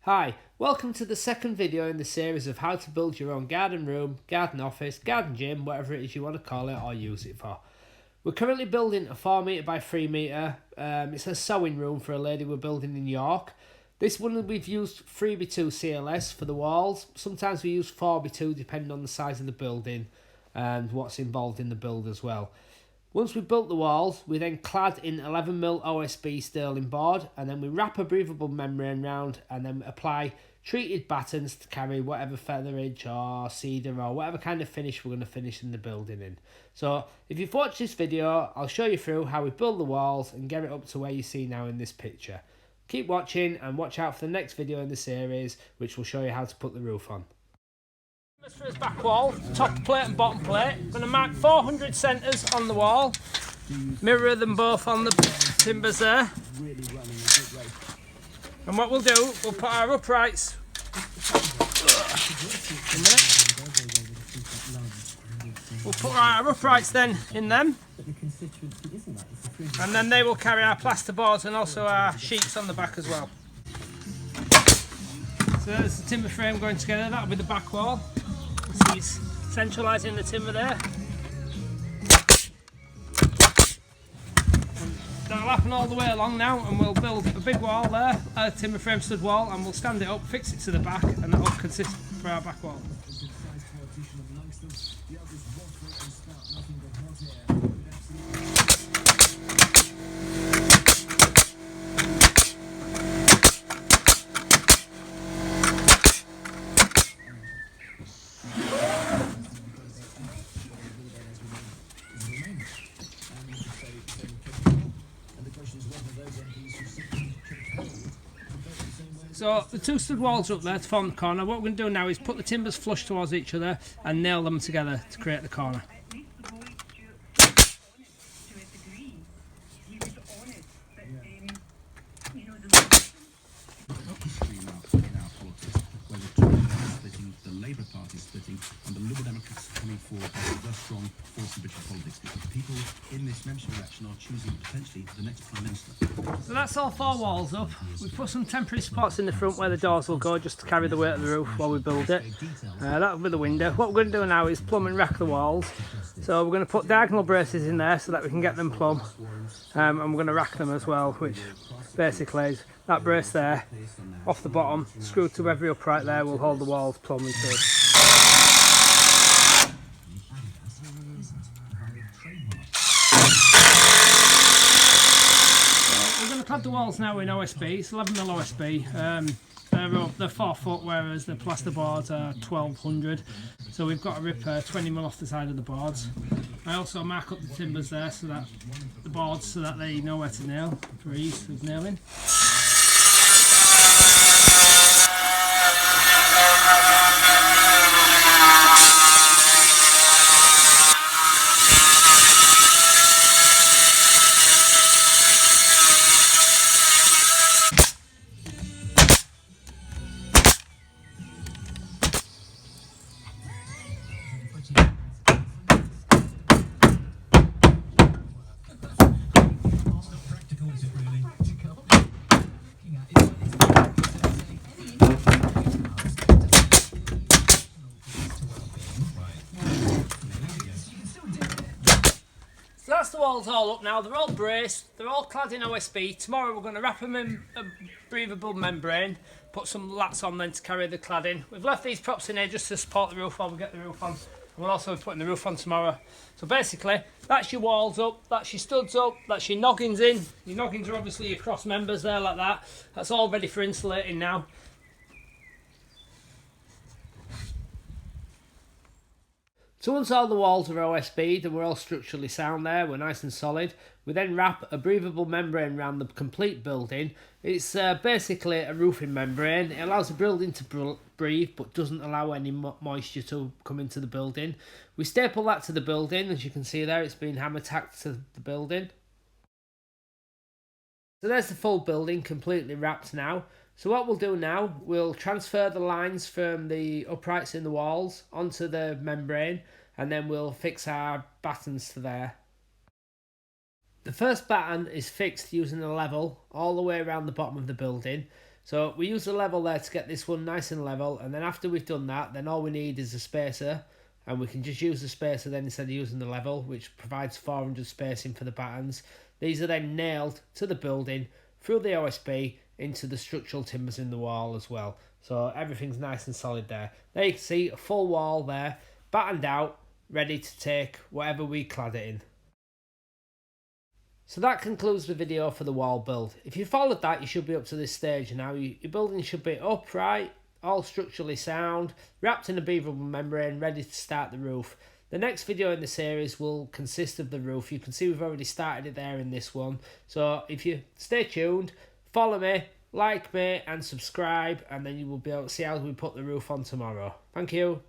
Hi, welcome to the second video in the series of how to build your own garden room, garden office, garden gym, whatever it is you want to call it or use it for. We're currently building a 4m by 3m. It's a sewing room for a lady we're building in York. This one we've used Video2 CLS for the walls. Sometimes we use 4x2 depending on the size of the building and what's involved in the build as well. Once we've built the walls, we then clad in 11mm OSB sterling board, and then we wrap a breathable membrane round and then apply treated battens to carry whatever featherage or cedar or whatever kind of finish we're going to finish in the building in. So if you've watched this video, I'll show you through how we build the walls and get it up to where you see now in this picture. Keep watching and watch out for the next video in the series, which will show you how to put the roof on. For his back wall, top plate and bottom plate. I'm going to mark 400 centres on the wall, mirror them both on the timbers there. And what we'll do, we'll put our uprights then in them, and then they will carry our plasterboards and also our sheets on the back as well. So there's the timber frame going together, that'll be the back wall. He's centralising the timber there. That'll happen all the way along now, and we'll build a big wall there, a timber frame stud wall, and we'll stand it up, fix it to the back, and that'll consist for our back wall. So the two stud walls up there to form the corner. What we're going to do now is put the timbers flush towards each other and nail them together to create the corner. The Labour Party splitting and the Liberal Democrats coming forward with a strong force in British politics. People in this membership election are choosing potentially the next Prime Minister. So that's all four walls up. We've put some temporary spots in the front where the doors will go just to carry the weight of the roof while we build it. That'll be the window. What we're going to do now is plumb and rack the walls. So we're going to put diagonal braces in there so that we can get them plumb. And we're going to rack them as well, which basically is that brace there off the bottom, screwed to every upright there, will hold the walls plumb into it. We're going to clad the walls now in OSB. It's 11mm OSB. They're 4 foot, whereas the plasterboards are 1200. So we've got to rip 20mm off the side of the boards. I also mark up the timbers there so that the boards so that they know where to nail for ease of nailing. So that's the walls all up now. They're all braced, they're all clad in OSB. Tomorrow we're going to wrap them in a breathable membrane, put some lats on then to carry the cladding. We've left these props in here just to support the roof while we get the roof on. And we'll also be putting the roof on tomorrow. So basically, that's your walls up, that's your studs up, that's your noggins in. Your noggins are obviously your cross members there like that. That's all ready for insulating now. So once all the walls are OSB'd and we're all structurally sound there, we're nice and solid, we then wrap a breathable membrane around the complete building. It's basically a roofing membrane. It allows the building to breathe but doesn't allow any moisture to come into the building. We staple that to the building. As you can see there, it's been hammer tacked to the building. So there's the full building completely wrapped now. So what we'll do now, we'll transfer the lines from the uprights in the walls onto the membrane, and then we'll fix our battens to there. The first batten is fixed using a level all the way around the bottom of the building. So we use the level there to get this one nice and level, and then after we've done that, then all we need is a spacer, and we can just use the spacer then instead of using the level, which provides 400 spacing for the battens. These are then nailed to the building through the OSB into the structural timbers in the wall as well. So everything's nice and solid there. There you can see a full wall there, battened out, ready to take whatever we clad it in. So that concludes the video for the wall build. If you followed that, you should be up to this stage now. Your building should be upright, all structurally sound, wrapped in a beaverable membrane, ready to start the roof. The next video in the series will consist of the roof. You can see we've already started it there in this one. So if you stay tuned, follow me, like me and subscribe, and then you will be able to see how we put the roof on tomorrow. Thank you.